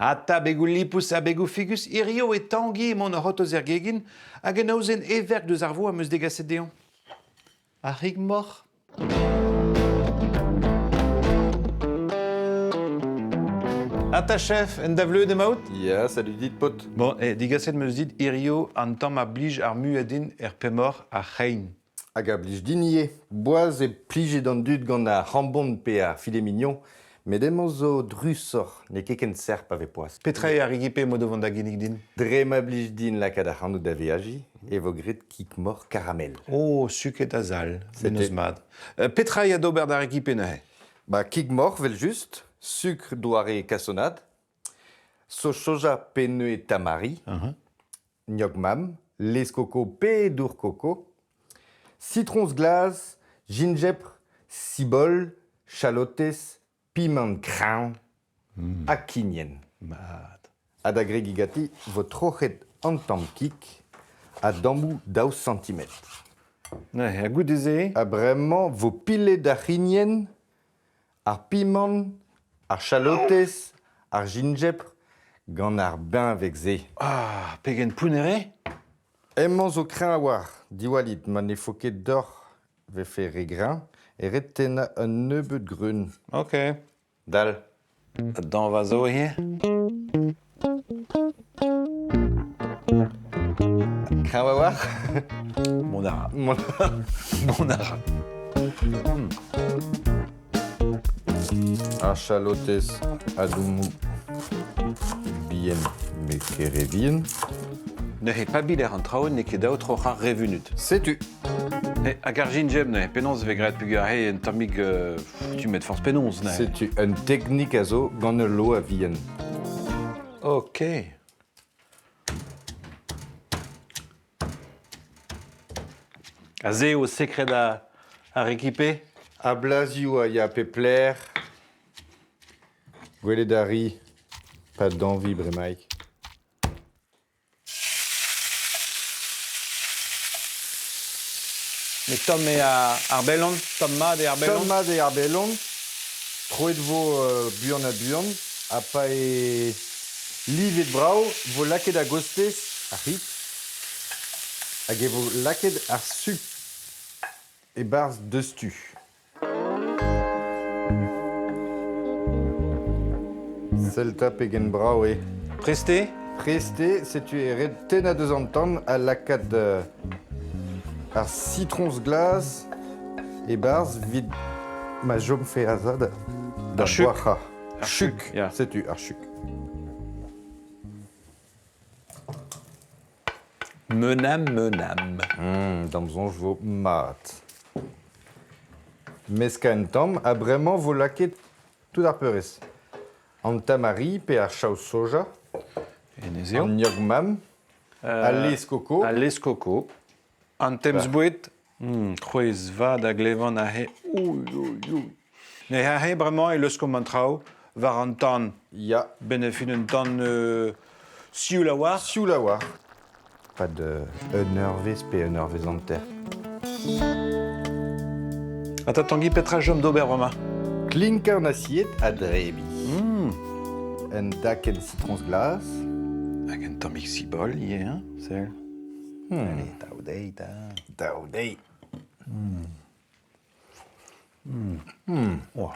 Ata begou lipus a begou figus irio et tangi mon rotos ergegin hag en auzen everk deus ar vo a meus degaset deon. A rig mor. Ata chef, en da vleu emaout? Ya, salut dit pot. Bon, digaset meus dit irio an tamm a blij ar muadin pemor a c'hein. Hag a blij dinye, boaz e plije d'an dud gant a rambon pe a filet mignon, met emañ zo drusor, ne keken serp ave poaz. Petra a rigipe mo devant da genig din. Dre ma blij din lakad a c'hannout da veaji, e vo grit kik mor karamel. Oh, suket a zal, C'était- benos mad. Petra a d'ober da rigipe na he. Ba kik mor vel just, sucre doare kassonad, so soja pe neu e tamari, gnog mam, les coco pe dour coco, citrons glace, gingembre, cibole, chalotes, piment crin, akinien. Mad. Ad agregigati vo trochet an tamm kik a dambou daou centimetr. A gout eze? A bremañ vo pile da c'hinien, ar piment, ar chalotes, ar gingembre, gant ar bain vek ze. Ah, pegen pounere? Emañ zo kreñ a war, diwalit, ma ne fo ket dor vefe regrin, e ret tenna un nebeut grun. Ok. Dal. Dan va zo hier. Kreñ a war? Mon ara. Mon- Mon ara. Ar chalotes a doumou bien me kerevien. Ne he pa biler an traoù ne ket daou troch ar revunut. Setu. Hag ar ginjeb ne he penons ve gret pugur he en tammig tu met force penons ne. Setu un teknik a zo gant ur lo a vien. Ok. A ze o sekret a rekipe? A blazioù a ya pe pler. Gwelet a ri. Pa d'anvi bremaik. Me tom e ar bellon? Tom mad e ar bellon? Tomad e ar bellon. Troet vo buan a buan. A pa e livet brao. Vo laket a gostez a rit. Hag e vo laket ar suc. E barz deus tu. Selta pegen brao e. Preste? Preste, setu e ret ten a deus an tan a lakad ar citrons glace e barz vid ma jom fe azad da Ar chuc. boacha. Ar Chuc, chuc, ya. setu ar chuc. Menam. Damzonj vo mat. Meska en tamm a bremañ vo laket tout ar peurez. An tamari pe ar chaoù soja, En ezeo? an gnog mam, a les coco, A les coco. An temz bouet, c'hwez vad a glevan a he. Ne a he bremañ e leus kom an traoù, var an tan ya, benefin un tan sioul a war. sioul a war. Pa de un eurvez pe un eurvez an ter. A ta tangi petra jom d'ober bremañ. Klinka an assiet a drebi. Un daken citrons glace. Hag en tammig sibol, ie, hein, sel. Allez, taou dei, ta. Daoudei. Oh.